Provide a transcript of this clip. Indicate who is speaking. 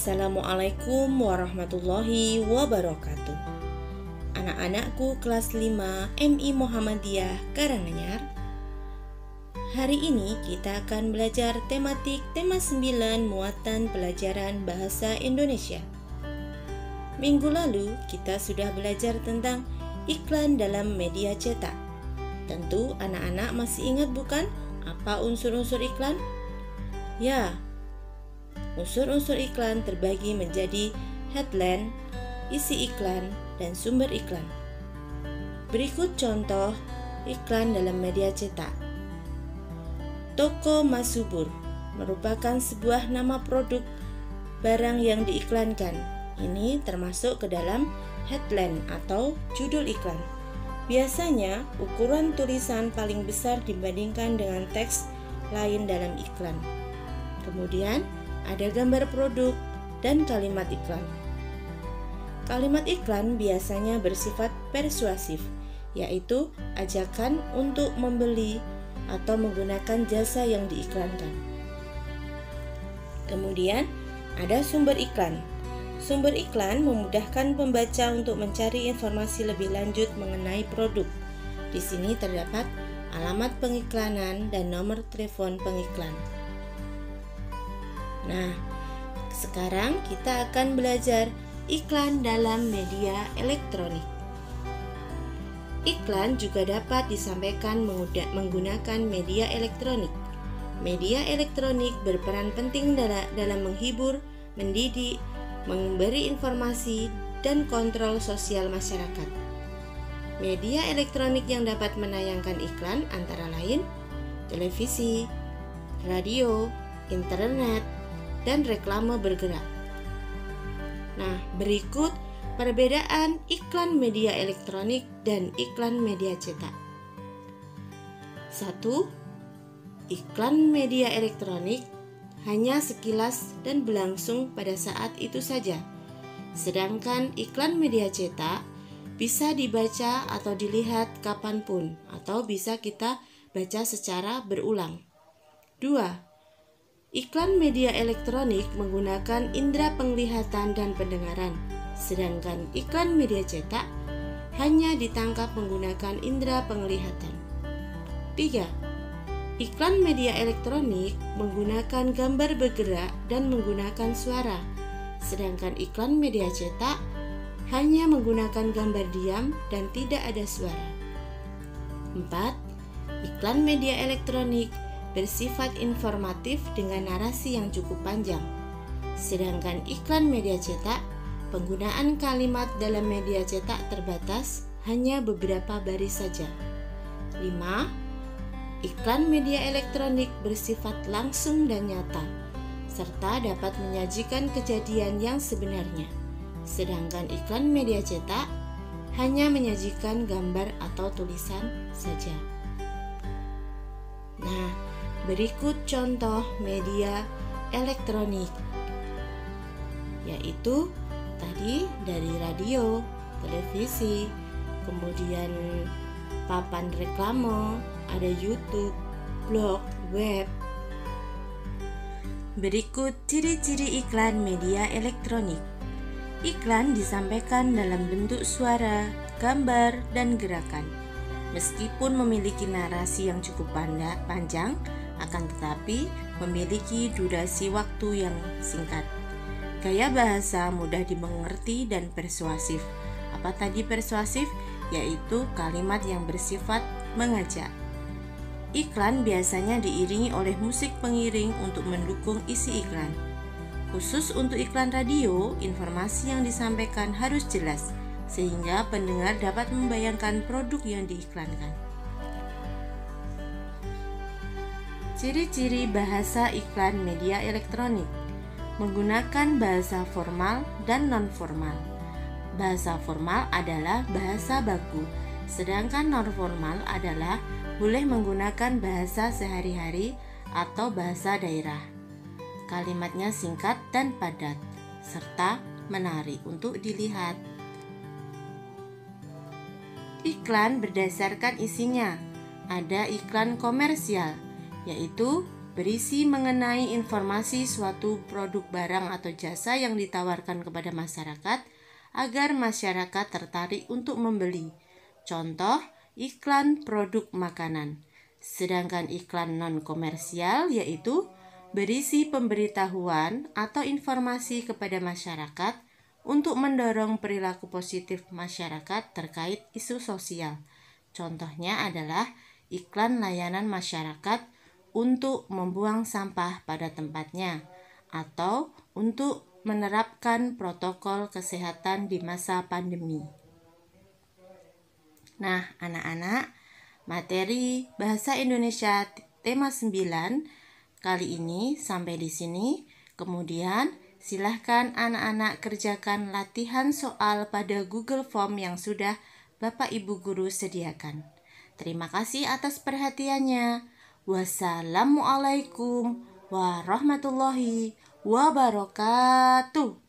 Speaker 1: Assalamualaikum warahmatullahi wabarakatuh. Anak-anakku kelas 5 MI Muhammadiyah Karanganyar. Hari ini kita akan belajar tema 9 muatan pelajaran bahasa Indonesia. Minggu lalu kita sudah belajar tentang iklan dalam media cetak. Tentu anak-anak masih ingat bukan apa unsur-unsur iklan? Ya, unsur-unsur iklan terbagi menjadi headline, isi iklan, dan sumber iklan. Berikut contoh iklan dalam media cetak. Toko Mas Subur merupakan sebuah nama produk barang yang diiklankan. Ini termasuk ke dalam headline atau judul iklan. Biasanya ukuran tulisan paling besar dibandingkan dengan teks lain dalam iklan. Kemudian ada gambar produk dan kalimat iklan. Kalimat iklan biasanya bersifat persuasif, yaitu ajakan untuk membeli atau menggunakan jasa yang diiklankan. Kemudian ada sumber iklan. Sumber iklan memudahkan pembaca untuk mencari informasi lebih lanjut mengenai produk. Di sini terdapat alamat pengiklanan dan nomor telepon pengiklan. Nah, sekarang kita akan belajar iklan dalam media elektronik. Iklan juga dapat disampaikan menggunakan media elektronik. Media elektronik berperan penting dalam menghibur, mendidik, memberi informasi, dan kontrol sosial masyarakat. Media elektronik yang dapat menayangkan iklan antara lain televisi, radio, internet, dan reklame bergerak. Nah, berikut perbedaan iklan media elektronik dan iklan media cetak. 1. Iklan media elektronik hanya sekilas dan berlangsung pada saat itu saja. Sedangkan iklan media cetak bisa dibaca atau dilihat kapanpun atau bisa kita baca secara berulang. 2. Iklan media elektronik menggunakan indera penglihatan dan pendengaran, sedangkan iklan media cetak hanya ditangkap menggunakan indera penglihatan. 3. Iklan media elektronik menggunakan gambar bergerak dan menggunakan suara, sedangkan iklan media cetak hanya menggunakan gambar diam dan tidak ada suara. 4. Iklan media elektronik bersifat informatif dengan narasi yang cukup panjang. Sedangkan iklan media cetak, penggunaan kalimat dalam media cetak terbatas, hanya beberapa baris saja. 5. Iklan media elektronik bersifat langsung dan nyata, serta dapat menyajikan kejadian yang sebenarnya. Sedangkan iklan media cetak hanya menyajikan gambar atau tulisan saja. Nah, berikut contoh media elektronik, yaitu tadi dari radio, televisi, kemudian papan reklame, ada YouTube, blog, web. Berikut ciri-ciri iklan media elektronik. Iklan disampaikan dalam bentuk suara, gambar, dan gerakan. Meskipun memiliki narasi yang cukup panjang, akan tetapi memiliki durasi waktu yang singkat. Gaya bahasa mudah dimengerti dan persuasif. Apa tadi persuasif? Yaitu kalimat yang bersifat mengajak. Iklan biasanya diiringi oleh musik pengiring untuk mendukung isi iklan. Khusus untuk iklan radio, informasi yang disampaikan harus jelas, sehingga pendengar dapat membayangkan produk yang diiklankan. Ciri-ciri bahasa iklan media elektronik: menggunakan bahasa formal dan non-formal. Bahasa formal adalah bahasa baku, sedangkan non-formal adalah boleh menggunakan bahasa sehari-hari atau bahasa daerah. Kalimatnya singkat dan padat, serta menarik untuk dilihat. Iklan berdasarkan isinya. Ada iklan komersial, yaitu berisi mengenai informasi suatu produk barang atau jasa yang ditawarkan kepada masyarakat agar masyarakat tertarik untuk membeli. Contoh, iklan produk makanan. Sedangkan iklan non-komersial yaitu berisi pemberitahuan atau informasi kepada masyarakat untuk mendorong perilaku positif masyarakat terkait isu sosial. Contohnya adalah iklan layanan masyarakat untuk membuang sampah pada tempatnya atau untuk menerapkan protokol kesehatan di masa pandemi. Nah, anak-anak, materi Bahasa Indonesia tema 9 kali ini sampai di sini. Kemudian, silahkan anak-anak kerjakan latihan soal pada Google Form yang sudah Bapak Ibu Guru sediakan. Terima kasih atas perhatiannya. Wassalamualaikum warahmatullahi wabarakatuh.